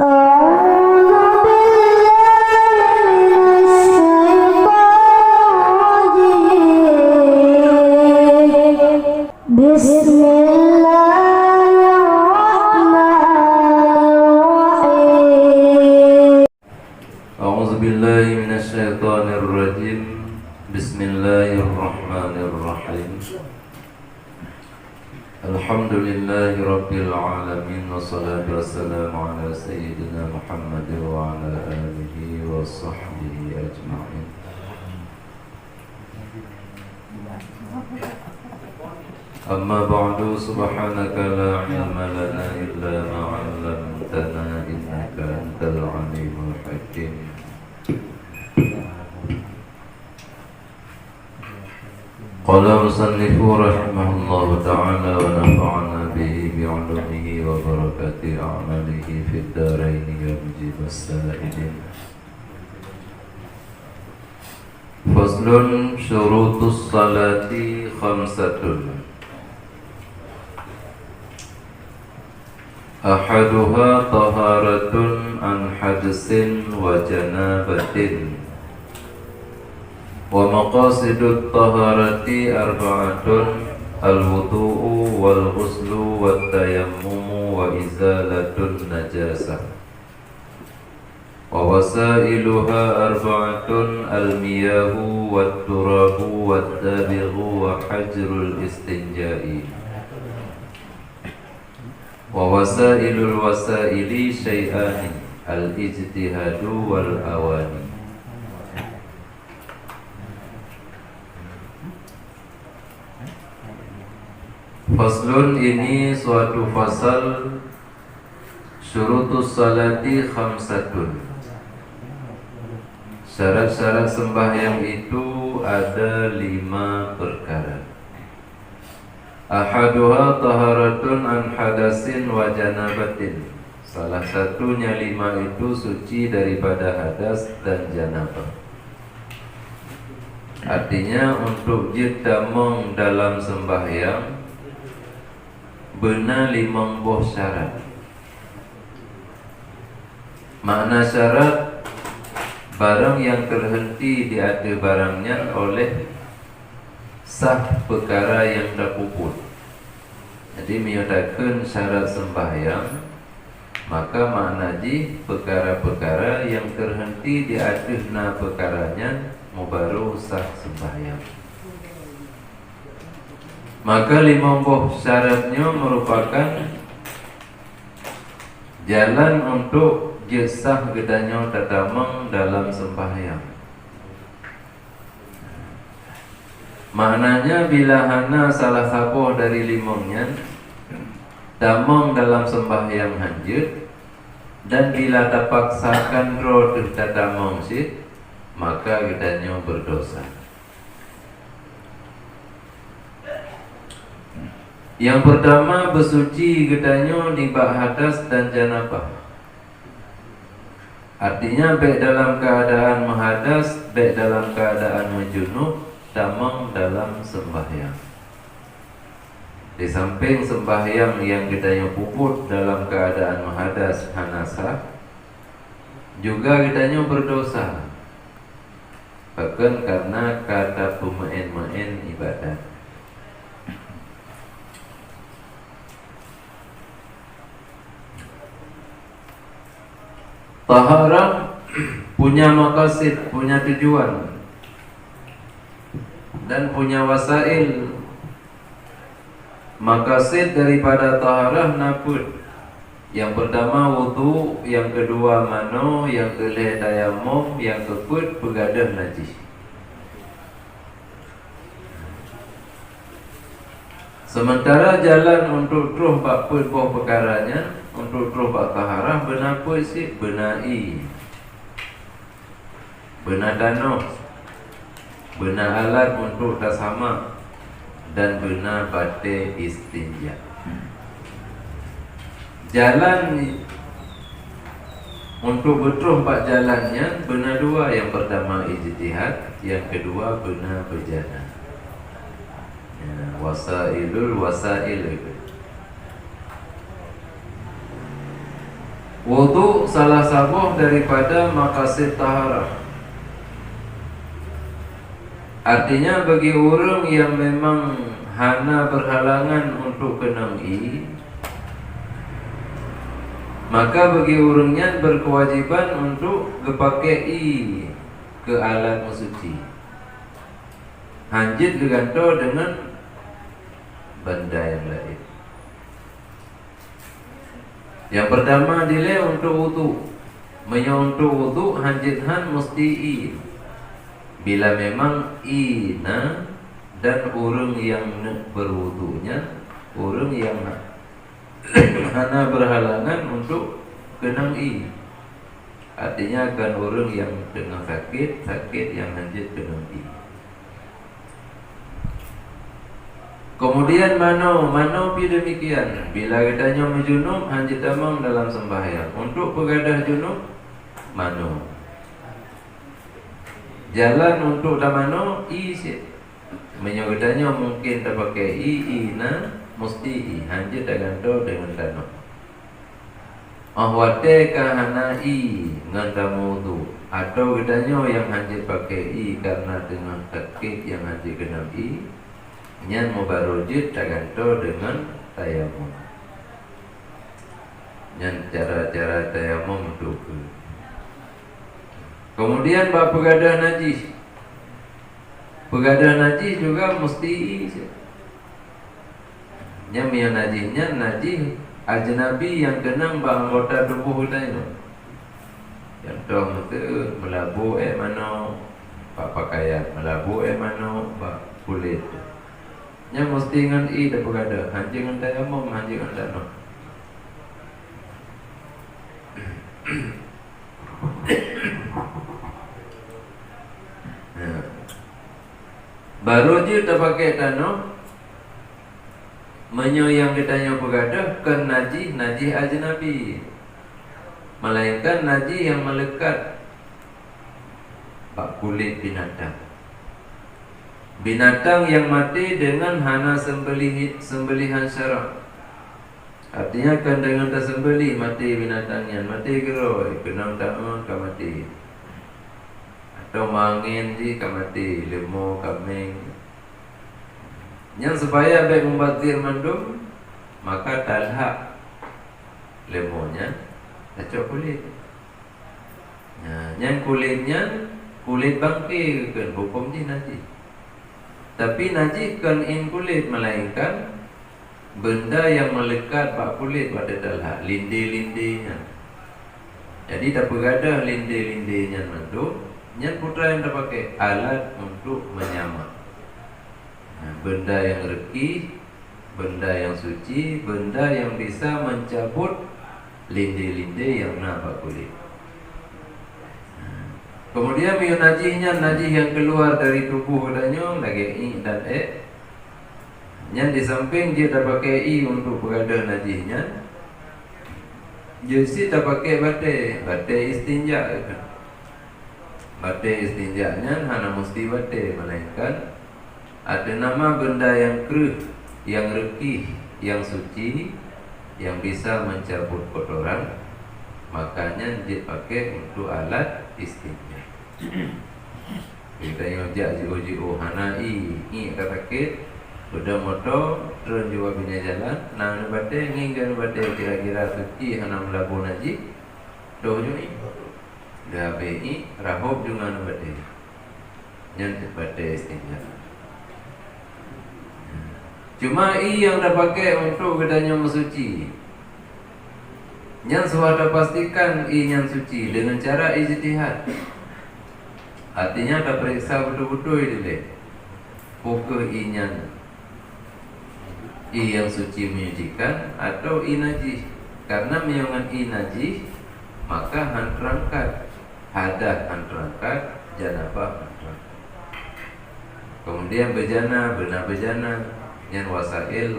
Bismillahirrahmanirrahim. Alhamdulillahi rabbil alamin, wassalatu wassalamu ala sayyidina Muhammad wa ala alihi wa sahbihi ajma'in. Amma ba'du, subhanaka la ilma lana illa ma 'allamtana innaka antal alimul hakim. Qala musannifu rahimahullahu ta'ala wa nafa'ana bihi bi'ulumihi wa barakati a'malihi fid daraini ya mujibas sa'ilin. Faslun syurutus salati khamsatun. Ahaduha taharatun an hadsin wa janabatin. Wa maqasidut taharati arba'atun al-wudu'u wal ghuslu wat tayammumu wa izalatun najasah. Wa wasailuha arba'atun al-miyahu wat turabu wat dabighu wa hajrul istinja'i. Wa wasailul wasaili syai'ani al-ijtihadu wal awani. Faslun, ini suatu fasal. Syurutus salati khamsatun. Syarat-syarat sembahyang itu ada 5 perkara. Ahaduha taharatun an hadasin wa janabatin. Salah satunya 5 itu suci daripada hadas dan janabah. Artinya untuk jedamong dalam sembahyang benar 5 buah syarat. Makna syarat, barang yang terhenti di ada barangnya oleh sah perkara yang dah puput. Jadi menyatakan syarat sembahyang, maka makna ji perkara-perkara yang terhenti di ada perkaranya mubaru sah sembahyang. Maka 5 buah syaratnya merupakan jalan untuk jesah gedanya tadamang dalam sembahyang. Maknanya bila hana salah satu dari 5-nya damang dalam sembahyang hanjut, dan bila terpaksakan roh tadamang sit, maka gedanya berdosa. Yang pertama, bersuci gedanya nibak hadas dan janabah. Artinya baik dalam keadaan menghadas, baik dalam keadaan menjunub, damang dalam sembahyang. Di samping sembahyang yang gedanya puput dalam keadaan menghadas hanasah, juga gedanya berdosa. Bahkan karena kata pemain-main ibadat. Taharah punya maqasid, punya tujuan, dan punya wasail. Maqasid daripada taharah naput. Yang pertama wudu, yang kedua mano, yang kelih tayammum, yang keempat begadah najis. Sementara jalan untuk terus bakput buah perkaranya, untuk terus bak taharah, benar sih benai, benar danau, benar alat untuk tasama, dan benar bate istinja. Jalan untuk betul bak jalannya benar 2. Yang pertama ijtihad, yang kedua benar berjalan. Wasailul wasail itu. Wudu salah satu daripada maqasid taharah. Artinya bagi orang yang memang hana berhalangan untuk kenangi, maka bagi orangnya berkewajiban untuk kepakai ke alat suci. Hanjit digantung dengan benda yang lain. Yang pertama dile untuk wudu. Untuk wudu hanjithan mesti bila memang ina dan orang yang berwudunya orang yang hana berhalangan untuk kenang artinya akan orang yang dengan sakit yang hanjit kenang Kemudian mano pi demikian. Bila katanya menjunub hanjit tamang dalam sembahyang. Untuk pegadah junub mano. Jalan untuk tamano menyogedanya mungkin terpakai ina mesti hanjit ganto dengan tanah. Ahwate kahana ngantamu tu atau gedanya yang hanjit pakai karena dengan sakit yang hanjit kena nyan mubarujud ganto dengan tayamum. Nyan cara-cara tayamum tu. Kemudian bab pegadah najis. Pegadah najis juga mesti yang najisnya najis ajnabi yang kena anggota tubuh kita itu. Contoh itu melabu mana pak pakaian, melabu mana pak kulit. Yang mesti dengan dah pegadah, hancing dengan tayamum, hancing dengan tanah. Baru je terpakai tanah yang ditanya pegadah kan najis ajnabi, melainkan najis yang melekat pak kulit binatang yang mati dengan hana sembelihan syarak. Artinya kan dengan tersembelih mati binatangnya, mati geroi kenang ta'un ka mati, atau mangin ji ka mati, lembu kambing. Yang supaya baik membatir mandum, maka talhak lembunya kacau kulit. Yang kulitnya kulit bangkit kan hukum ji najis. Tapi najis kan in kulit, melainkan benda yang melekat pak kulit pada talhak, lindi-lindinya. Jadi tak bergadah lindi-lindinya mandum. Yang putra yang terpakai alat untuk menyamak. Benda yang reki, benda yang suci, benda yang bisa mencabut lindi-lindi yang nampak kulit. Kemudian najis yang keluar dari tubuh katanya lagi dan yang di samping dia terpakai untuk pegadah najisnya, jadi terpakai batai istinja. Batai istinjanya hana mesti batai, melainkan ada nama benda yang keruh, yang reki, yang suci, yang bisa mencabut kotoran, makanya dipakai untuk alat istinja. Kita yang jiu hana katakit, sudah motor turun jua bina jalan, nang batai nginggan batai kira-kira suci hana melabu najis, doh jui. Dah bei rahub dengan batai, yang batai istinja. Cuma yang dah pakai untuk gedanya mensuci. Yang sudah pastikan yang suci dengan cara ijtihad. Artinya dah periksa betul-betul ini. Pokok yang suci menyucikan atau najis. Karena menyongan najis, maka terangkat hadas terangkat, janabah terangkat. Kemudian bejana, benar bejana, yang wasail.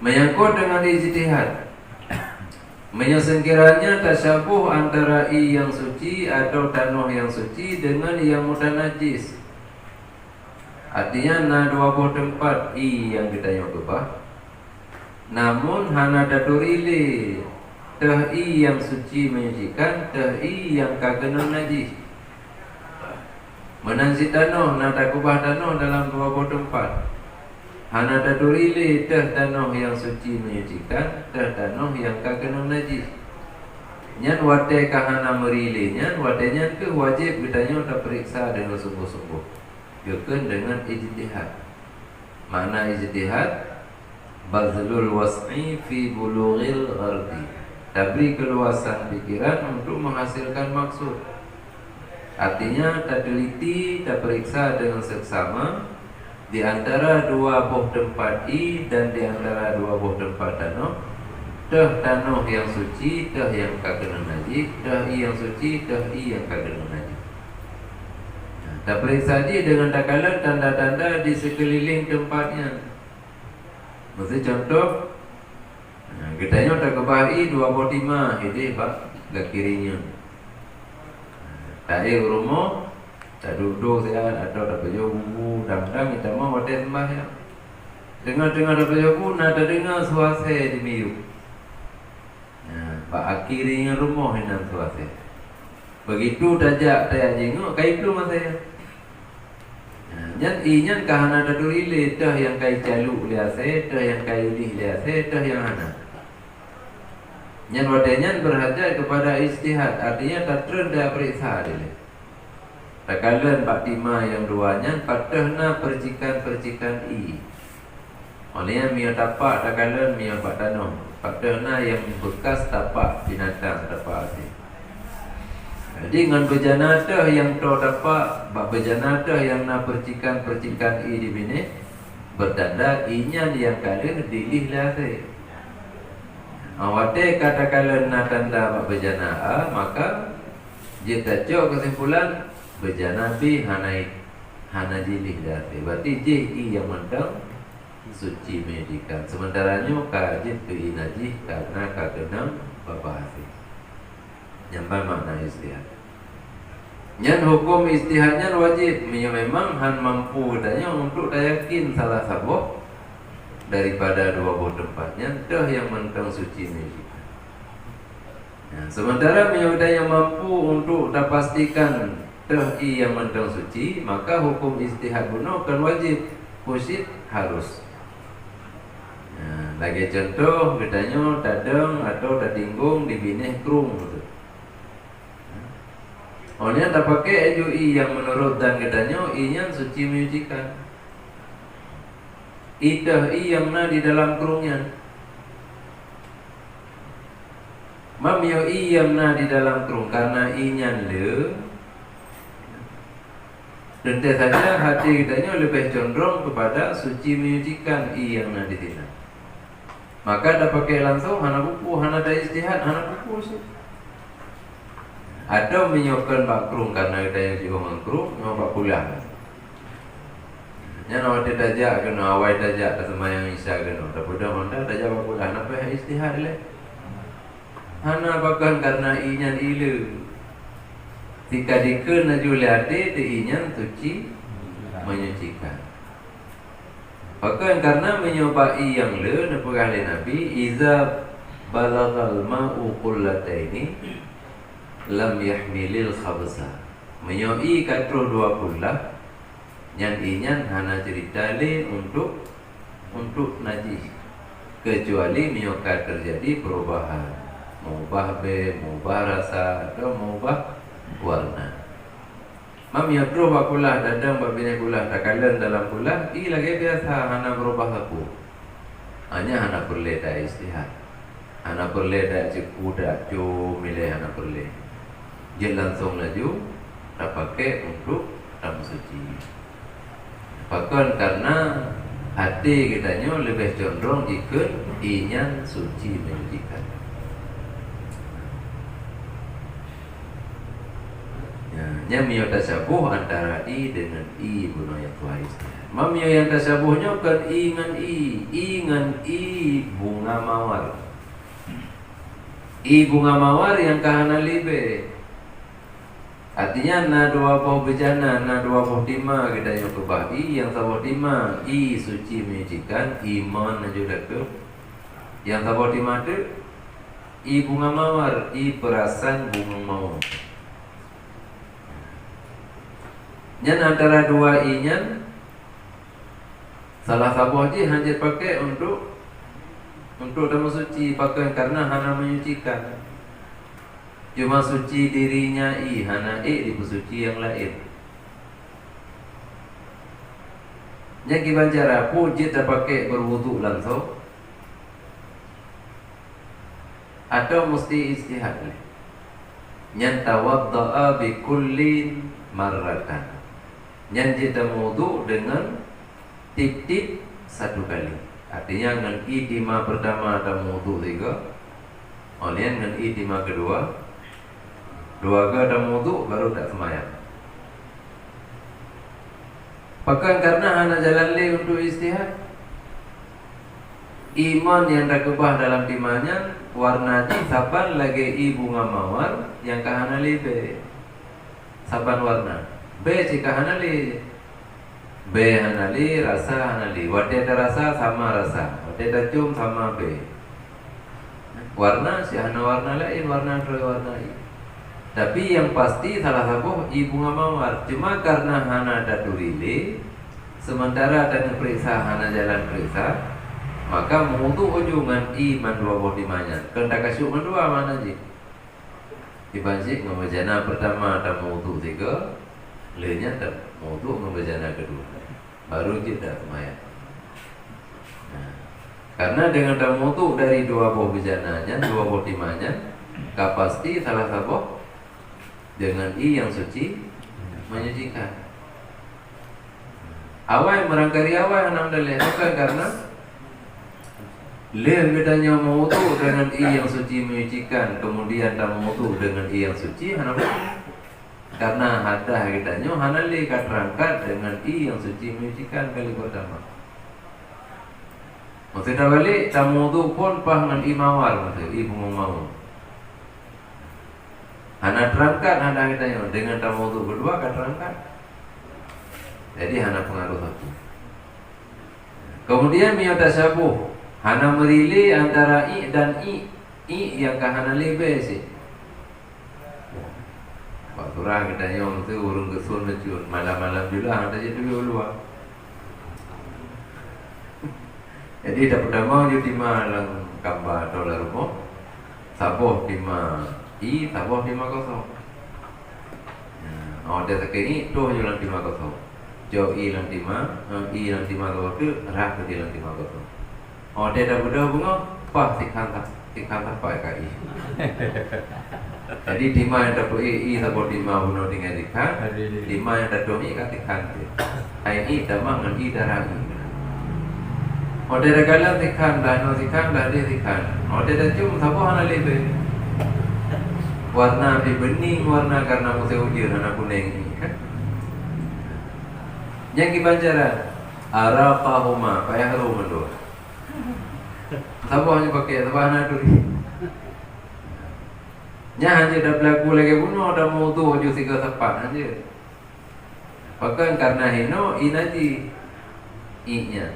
Menyangkut dengan ijtihad, menyesengkiranya tasyabuh antara yang suci atau tanah yang suci dengan yang mutanajis. Artinya dua buah tempat yang kita yang ubah. Namun hana daturili teh i yang suci menyucikan, teh i yang kagenan najis. Menansi tanoh nada kubah tanoh dalam dua tempat. Hana daturili teh tanoh yang suci menyucikan, teh tanoh yang kagenan najis. Nyan wate kahana merilih, nyan wate nyan ke wajib bedanya tak periksa dengan sungguh-sungguh. Yukun dengan ijtihad. Makna ijtihad bazlul was'i fi bulughil ghardi. Diberi keluasan pikiran untuk menghasilkan maksud. Artinya tak teliti, tak periksa dengan seksama di antara dua buah tempat i dan di antara dua buah tempat tanoh. Teh tanoh yang suci, teh yang kagenan najis, teh i yang suci, teh i yang kagenan najis. Tak periksa dia dengan takalan tanda-tanda di sekeliling tempatnya. Maksud contoh, kitanya tak kebahi 25, ini pak gak kirinya. Tak rumah, tak duduk saya atau tak baju bubu, dang-dang kita mau wadah sembah ya. Dengar-dengar tak baju bubu, nada dengar suara di miu. Pak akhirnya rumah hendak suara. Begitu dajak saya jenguk, kai belum saya. Nyan inyan kahana daturili teh yang kai calu lihat saya, teh yang kai lih lihat saya, teh yang hana. Nyan wadanya berhajat kepada istihad, artinya tak terendah periksa dia. Takalan Pak Tima yang duanya patahna percikan-percikan i. Olehnya mia tapak takalan mia Pak Tanong. Patahna yang bekas tapak binatang tapak asing. Jadi dengan berjanatah yang tahu dapat berjanatah yang nak percikan-percikan i di bini bertanda inya yang kalian dilih lah saya. Awate katakan nak tanda berjanah maka jika cok kesimpulan berjanah bi hana jilih dah. Berarti je i yang mentang suci medikan. Sementara nyo kajib ke najis karena kagenam babahasi. Nyampai makna istihad. Nyan hukum istihadnya wajib. Memang han mampu katanya untuk yakin salah satu daripada dua buah tempatnya dah yang mentang suci medikan. Sementara yang mampu untuk pastikan dah yang mentang suci, maka hukum istihad bunuh kan wajib. Kusit harus. Lagi contoh katanya tadang atau tatinggung di binih krung gitu. Orangnya tak pakai aju i yang menurut dan katanya i yang suci menyucikan. Idah i yang na di dalam kerungnya. Mamyo i yang na di dalam kerung karena i nya le. Tentu saja hati kitanya lebih condong kepada suci menyucikan i yang na di sini. Maka tak pakai langsung hana buku, hana tak istihad, hana buku sih. Atau menyokkan bakrung karena kita yang juga mangkrung, mau bak pulang. Yang awak dajak kena awai dajak tak semayang isya kena. Tak mudah mana dajak bak pulang. Apa yang istihad le? Hana bahkan karena inya ilu. Jika dikena najuliati te inya suci menyucikan. Bahkan karena menyobai yang le nepegah Nabi iza balagal ma'u qullataini lam yahmilil khabsa. Menyoi katro 20 yang inyan hana cerita le untuk najis kecuali menyokat terjadi perubahan, mengubah mengubah rasa atau mengubah warna. Mam yadro bakulah dadang babine kulah takalan dalam kulah i lagi biasa hana berubah aku. Hanya hana perle da istihad. Hana perle da cikuda jo milih hana perle. Dia langsung laju tak pakai untuk tamu suci. Bahkan karena hati kitanya lebih condong ikut inya suci menyucikan. Mio tasabuh antara i dengan i bunuh yang tua istihad. Mamio yang tasabuhnya kan ingan i bunga mawar. I bunga mawar yang kahana libe. Artinya na dua buah bejana, na dua buah tima kita yang kebahi yang sabah tima i suci menyucikan iman juga ke Yang tabah di mata I bunga mawar, I perasan bunga mawar. Nyan antara dua I nyan salah satu aja hanya pakai untuk tamu suci pakai karena hana menyucikan. Cuma suci dirinya I hana di suci yang lain. Yang kita cara pujit pakai berwudu langsung atau mesti istihad. Nyan tawadda'a bi kullin marratan. Yang kita wudu dengan tip-tip satu kali. Artinya dengan idima pertama ada wudu 3. Oleh dengan idima kedua 2 ke ada wudu baru tak semayang. Bahkan karena hana jalan le untuk istihad. Iman yang terkebah dalam timanya warna di saban lagi I bunga mawar yang kahana libe. Saban warna B jika hanali B hanali rasa hanali wate rasa sama rasa wate cium sama B warna si hana warna lain warna I. Tapi yang pasti salah satu I bunga mawar cuma karena hana ada durile sementara ada periksa hana jalan periksa maka mengutuk ujungan I mandua bodimanya kena kasih mandua mana je dibanding memejana pertama ada mengutuk 3 lenya tak wudu membejana kedua baru kita semayang. Karena dengan tak wudu dari 2 buah bejananya 2 buah timanya kapasti salah satu dengan I yang suci menyucikan. Awal merangkari awal enam dalil bukan karena le bedanya wudu dengan I yang suci menyucikan kemudian tak wudu dengan I yang suci kenapa? Karena hadah kitanya hanali katerangkat dengan I yang suci menyucikan kali pertama. Maksudnya balik tamu tu pun dengan I mawar maksud I bunga mawar. Hana terangkat hadah kitanya dengan tamu tu kedua katerangkat. Jadi hana pengaruh satu. Kemudian miyota sabuh hana merilih antara I dan I yang kahana lebe sih. Pak Surah kita nyom tu urung kesun mencun malam-malam juga ada jadi luar. Jadi dah pertama dia malang gambar dolar rumah, saboh 5 I, saboh 5 kosong. Oh dia sekali tu jualan 5 kosong. Jo I lang 5, I lang 5 kosong tu rah ke lang 5 kosong. Oh dia dah berdoa bunga, pas tikhan tak pakai I. Jadi 5 yang dapat I sabot 5 bunuh dengan tikhan 5 yang dapat I kat tikhan I tamang dengan I darah I. Ode regala tikhan dah no tikhan dah dia tikhan. Ode dah cium sabuh hana lebe. Warna di bening warna karena musim hujan hana kuning ini kan. Yang kibanjaran arafahuma payah harum mendoa. Sabuh hanya pakai sabuh hana duri. Nya hanya dah berlaku lagi bunuh dah mau tu hujung 3 tepat aja. Bahkan karena hino inaji I-nya.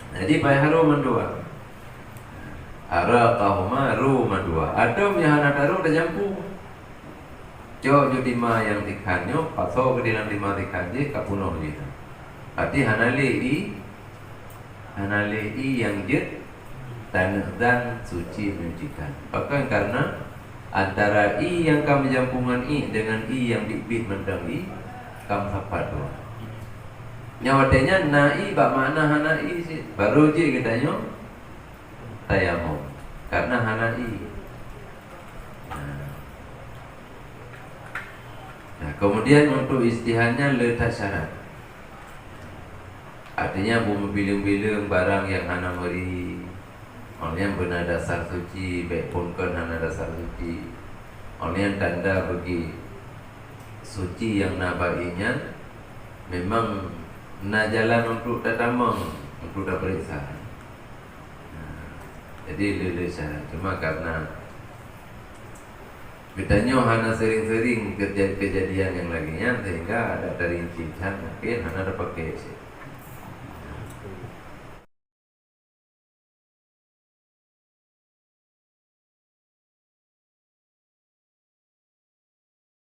Jadi payah harum mendua. Araqahuma ru mandua. Adam yang hana taruh dah jampu. Jo jutima yang tikhanyo paso ke dalam 5 tikhan je kapunoh je. Arti hanale I yang jet dan suci menyucikan. Bahkan karena antara I yang kami jampungan I dengan I yang dibit mendang I kam sapat doa. Nyawatnya nai bak makna hana I sih. Baru je kitanya tayamum karena hana I. Nah, kemudian untuk istihadnya letak syarat. Artinya bumi bilang-bilang barang yang hana meri yang benar dasar suci, baik pun kan hana dasar suci. Yang tanda bagi suci yang nabainya memang na jalan untuk tatamang, untuk dah periksa. Jadi lele syarat. Cuma karena bedanya hana sering-sering kejadian yang laginya sehingga ada dari cinta mungkin hana ada pakai sih.